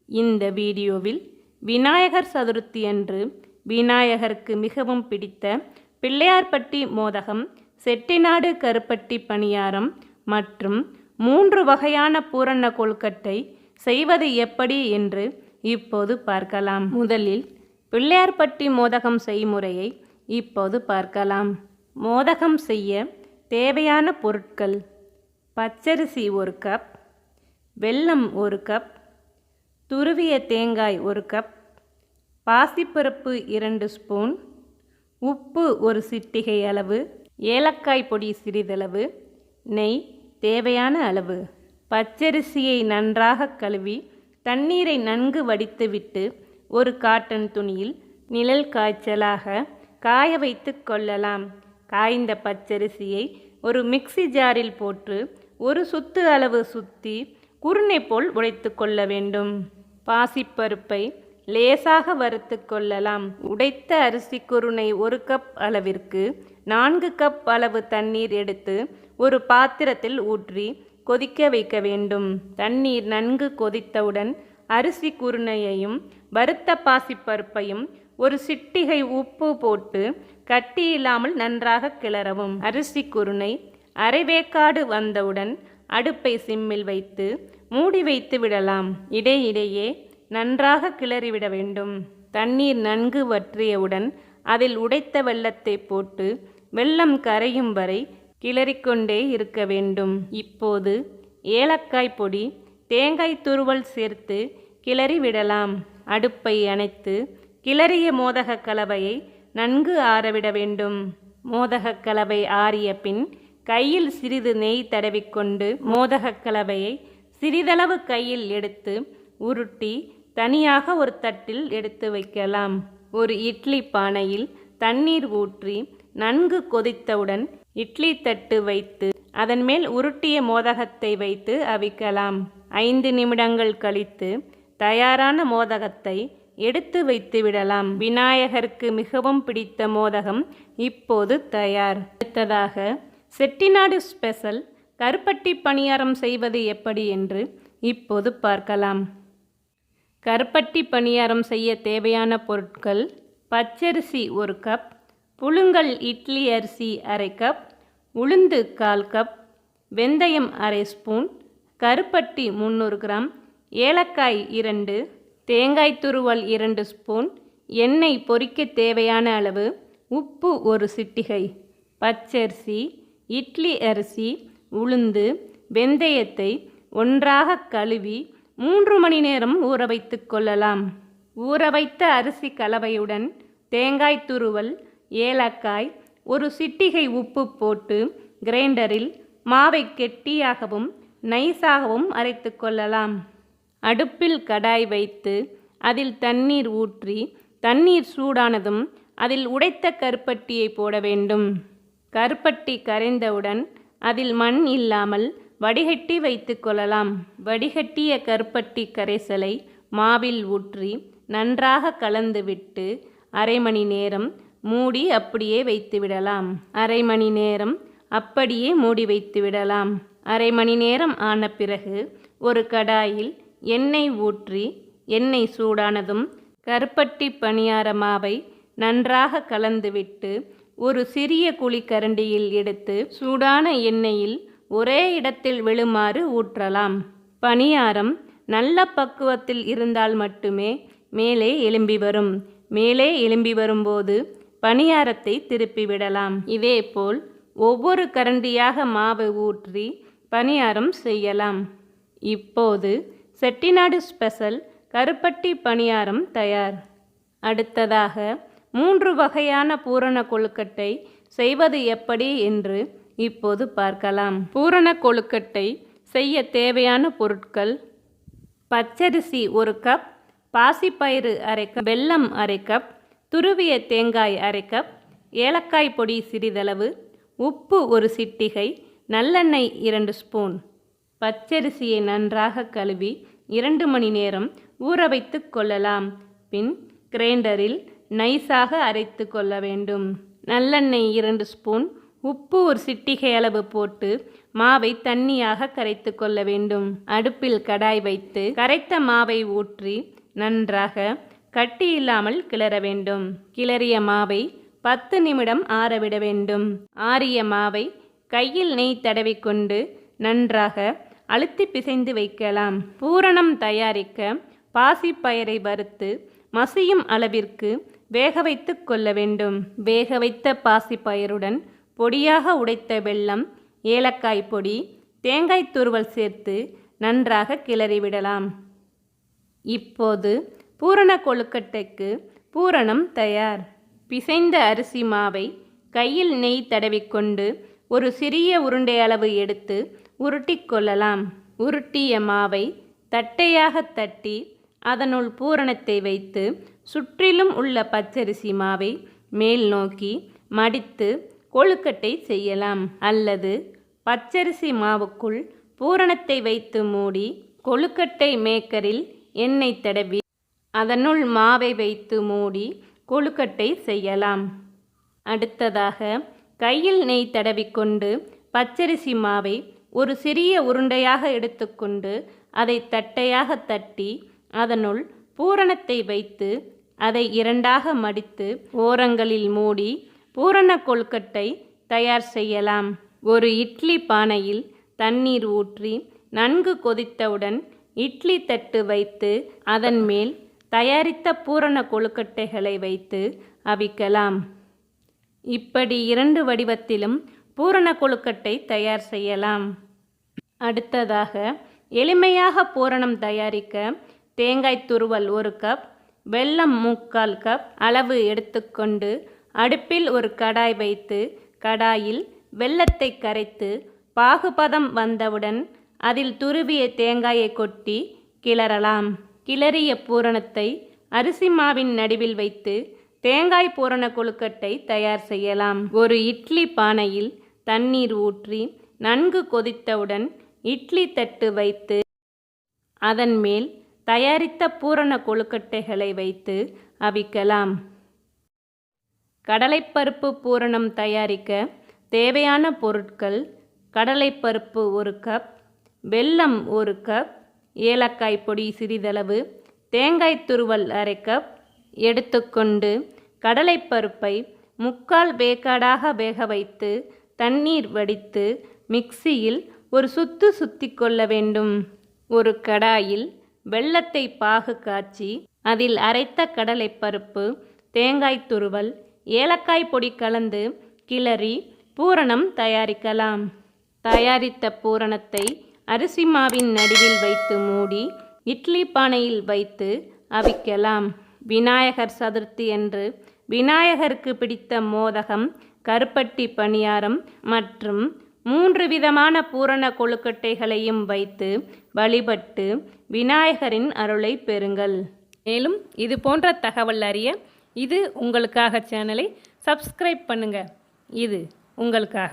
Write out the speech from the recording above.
இந்த வீடியோவில் விநாயகர் சதுர்த்தி அன்று விநாயகருக்கு மிகவும் பிடித்த பிள்ளையார்பட்டி மோதகம், செட்டிநாடு கருப்பட்டி பணியாரம் மற்றும் 3 வகையான பூரண கொழுக்கட்டை செய்வது எப்படி என்று இப்போது பார்க்கலாம். முதலில் பிள்ளையார்பட்டி மோதகம் செய்முறையை இப்போது பார்க்கலாம். மோதகம் செய்ய தேவையான பொருட்கள்: பச்சரிசி 1 கப், வெல்லம் 1 கப், துருவிய தேங்காய் 1 கப், பாசிப்பருப்பு 2 ஸ்பூன், உப்பு 1 சிட்டிகை அளவு, ஏலக்காய் பொடி சிறிதளவு, நெய் தேவையான அளவு. பச்சரிசியை நன்றாக கழுவி தண்ணீரை நன்கு வடித்துவிட்டு ஒரு காட்டன் துணியில் நிழல் காய்ச்சலாக காய வைத்து கொள்ளலாம். காய்ந்த பச்சரிசியை ஒரு மிக்ஸி ஜாரில் போட்டு ஒரு சுத்து அளவு சுத்தி குருணை போல் உடைத்து கொள்ள வேண்டும். பாசிப்பருப்பை லேசாக வறுத்து கொள்ளலாம். உடைத்த அரிசி குருணை 1 கப் அளவிற்கு 4 கப் அளவு தண்ணீர் எடுத்து ஒரு பாத்திரத்தில் ஊற்றி கொதிக்க வைக்க வேண்டும். தண்ணீர் நன்கு கொதித்தவுடன் அரிசி குருணையையும் வறுத்த பாசிப்பருப்பையும் ஒரு சிட்டிகை உப்பு போட்டு கட்டி இல்லாமல் நன்றாக கிளறவும். அரிசி குருணை அரைவேக்காடு வந்தவுடன் அடுப்பை சிம்மில் வைத்து மூடி வைத்து விடலாம். இடையிடையே நன்றாக கிளறிவிட வேண்டும். தண்ணீர் நன்கு வற்றியவுடன் அதில் உடைத்த வெல்லத்தை போட்டு வெல்லம் கரையும் வரை கிளறிக்கொண்டே இருக்க வேண்டும். இப்போது ஏலக்காய் பொடி, தேங்காய் துருவல் சேர்த்து கிளறி விடலாம். அடுப்பை அணைத்து கிளறிய மோதக கலவையை நன்கு ஆறவிட வேண்டும். மோதக கலவை ஆறிய பின் கையில் சிறிது நெய் தடவிக்கொண்டு மோதக கலவையை சிறிதளவு கையில் எடுத்து உருட்டி தனியாக ஒரு தட்டில் எடுத்து வைக்கலாம். ஒரு இட்லி பானையில் தண்ணீர் ஊற்றி நன்கு கொதித்தவுடன் இட்லி தட்டு வைத்து அதன் மேல் உருட்டிய மோதகத்தை வைத்து அவிக்கலாம். 5 நிமிடங்கள் கழித்து தயாரான மோதகத்தை எடுத்து வைத்து விடலாம். விநாயகருக்கு மிகவும் பிடித்த மோதகம் இப்போது தயார். அடுத்ததாக செட்டிநாடு ஸ்பெஷல் கருப்பட்டி பணியாரம் செய்வது எப்படி என்று இப்போது பார்க்கலாம். கருப்பட்டி பணியாரம் செய்ய தேவையான பொருட்கள்: பச்சரிசி 1 கப், புழுங்கல் இட்லி அரிசி 1/2 கப், உளுந்து 1/4 கப், வெந்தயம் 1/2 ஸ்பூன், கருப்பட்டி 300 கிராம், ஏலக்காய் 2, தேங்காய் துருவல் 2 ஸ்பூன், எண்ணெய் பொரிக்க தேவையான அளவு, உப்பு 1 சிட்டிகை. பச்சரிசி, இட்லி அரிசி, உளுந்து, வெந்தயத்தை ஒன்றாக கழுவி 3 மணி நேரம் ஊற வைத்து கொள்ளலாம். ஊற வைத்த அரிசி கலவையுடன் தேங்காய் துருவல், ஏலக்காய், 1 சிட்டிகை உப்பு போட்டு கிரைண்டரில் மாவை கெட்டியாகவும் நைஸாகவும் அரைத்து கொள்ளலாம். அடுப்பில் கடாய் வைத்து அதில் தண்ணீர் ஊற்றி தண்ணீர் சூடானதும் அதில் உடைத்த கருப்பட்டியை போட வேண்டும். கருப்பட்டி கரைந்தவுடன் அதில் மண் இல்லாமல் வடிகட்டி வைத்து கொள்ளலாம். வடிகட்டிய கருப்பட்டி கரைசலை மாவில் ஊற்றி நன்றாக கலந்துவிட்டு அரை மணி நேரம் மூடி அப்படியே வைத்து விடலாம். அரை மணி நேரம் அப்படியே மூடி வைத்து விடலாம். அரை மணி நேரம் ஆன பிறகு ஒரு கடாயில் எண்ணெய் ஊற்றி எண்ணெய் சூடானதும் கருப்பட்டி பணியார மாவை நன்றாக கலந்துவிட்டு ஒரு சிறிய குழிக்கரண்டியில் எடுத்து சூடான எண்ணெயில் ஒரே இடத்தில் விழுமாறு ஊற்றலாம். பணியாரம் நல்ல பக்குவத்தில் இருந்தால் மட்டுமே மேலே எழும்பி வரும். மேலே எழும்பி வரும்போது பணியாரத்தை திருப்பி விடலாம். இதேபோல் ஒவ்வொரு கரண்டியாக மாவு ஊற்றி பணியாரம் செய்யலாம். இப்போது செட்டிநாடு ஸ்பெஷல் கருப்பட்டி பணியாரம் தயார். அடுத்ததாக 3 வகையான பூரண கொழுக்கட்டை செய்வது எப்படி என்று இப்போது பார்க்கலாம். பூரண கொழுக்கட்டை செய்ய தேவையான பொருட்கள்: பச்சரிசி 1 கப், பாசிப்பயிறு 1/2 கப், வெல்லம் 1/2 கப், துருவிய தேங்காய் 1/2 கப், ஏலக்காய் பொடி சிறிதளவு, உப்பு 1 சிட்டிகை, நல்லெண்ணெய் 2 ஸ்பூன். பச்சரிசியை நன்றாக கழுவி 2 மணி நேரம் ஊற வைத்து கொள்ளலாம். பின் கிரைண்டரில் நைஸாக அரைத்து கொள்ள வேண்டும். நல்லெண்ணெய் 2 ஸ்பூன், உப்பு ஒரு சிட்டிகை அளவு போட்டு மாவை தண்ணியாக கரைத்து கொள்ள வேண்டும். அடுப்பில் கடாய் வைத்து கரைத்த மாவை ஊற்றி நன்றாக கட்டி இல்லாமல் கிளற வேண்டும். கிளறிய மாவை 10 நிமிடம் ஆறவிட வேண்டும். ஆறிய மாவை கையில் நெய் தடவிக்கொண்டு நன்றாக அழுத்தி பிசைந்து வைக்கலாம். பூரணம் தயாரிக்க பாசிப்பயிரை வறுத்து மசியும் அளவிற்கு வேக வைத்து கொள்ள வேண்டும். வேக வைத்த பாசிப்பயிறுடன் பொடியாக உடைத்த வெல்லம், ஏலக்காய் பொடி, தேங்காய் துருவல் சேர்த்து நன்றாக கிளறிவிடலாம். இப்போது பூரண கொழுக்கட்டைக்கு பூரணம் தயார். பிசைந்த அரிசி மாவை கையில் நெய் தடவிக்கொண்டு ஒரு சிறிய உருண்டை அளவு எடுத்து உருட்டி கொள்ளலாம். உருட்டிய மாவை தட்டையாக தட்டி அதனுள் பூரணத்தை வைத்து சுற்றிலும் உள்ள பச்சரிசி மாவை மேல் நோக்கி மடித்து கொழுக்கட்டை செய்யலாம். அல்லது பச்சரிசி மாவுக்குள் பூரணத்தை வைத்து மூடி கொழுக்கட்டை மேக்கரில் எண்ணெய் தடவி அதனுள் மாவை வைத்து மூடி கொழுக்கட்டை செய்யலாம். அடுத்ததாக கையில் நெய் தடவிக்கொண்டு பச்சரிசி மாவை ஒரு சிறிய உருண்டையாக எடுத்துக்கொண்டு அதை தட்டையாக தட்டி அதனுள் பூரணத்தை வைத்து அதை இரண்டாக மடித்து ஓரங்களில் மூடி பூரண கொழுக்கட்டை தயார் செய்யலாம். ஒரு இட்லி பானையில் தண்ணீர் ஊற்றி நன்கு கொதித்தவுடன் இட்லி தட்டு வைத்து அதன் மேல் தயாரித்த பூரண கொழுக்கட்டைகளை வைத்து அவிக்கலாம். இப்படி 2 வடிவத்திலும் பூரண கொழுக்கட்டை தயார் செய்யலாம். அடுத்ததாக எளிமையாக பூரணம் தயாரிக்க தேங்காய் துருவல் 1 கப், வெல்லம் 3/4 கப் அளவு எடுத்துக்கொண்டு அடுப்பில் ஒரு கடாய் வைத்து கடாயில் வெல்லத்தை கரைத்து பாகுபதம் வந்தவுடன் அதில் துருவிய தேங்காயை கொட்டி கிளறலாம். கிளறிய பூரணத்தை அரிசி மாவின் நடுவில் வைத்து தேங்காய் பூரண கொழுக்கட்டை தயார் செய்யலாம். ஒரு இட்லி பானையில் தண்ணீர் ஊற்றி நன்கு கொதித்தவுடன் இட்லி தட்டு வைத்து அதன் மேல் தயாரித்த பூரண கொழுக்கட்டைகளை வைத்து அவிக்கலாம். கடலைப்பருப்பு பூரணம் தயாரிக்க தேவையான பொருட்கள்: கடலைப்பருப்பு 1 கப், வெல்லம் 1 கப், ஏலக்காய் பொடி சிறிதளவு, தேங்காய் துருவல் 1/2 கப் எடுத்துக்கொண்டு கடலைப்பருப்பை 3/4 வேக்காடாக வேக வைத்து தண்ணீர் வடித்து மிக்சியில் ஒரு சுத்தி கொள்ள வேண்டும். ஒரு கடாயில் வெல்லத்தை பாகு காய்ச்சி அதில் அரைத்த கடலைப்பருப்பு, தேங்காய் துருவல், ஏலக்காய் பொடி கலந்து கிளறி பூரணம் தயாரிக்கலாம். தயாரித்த பூரணத்தை அரிசி மாவின் நடுவில் வைத்து மூடி இட்லி பானையில் வைத்து அவிக்கலாம். விநாயகர் சதுர்த்தி அன்று விநாயகருக்கு பிடித்த மோதகம், கருப்பட்டி பணியாரம் மற்றும் 3 விதமான பூரண கொழுக்கட்டைகளையும் வைத்து வழிபட்டு விநாயகரின் அருளை பெறுங்கள். மேலும் இது போன்ற தகவல் அறிய இது உங்களுக்காக சேனலை சப்ஸ்கிரைப் பண்ணுங்க. இது உங்களுக்காக.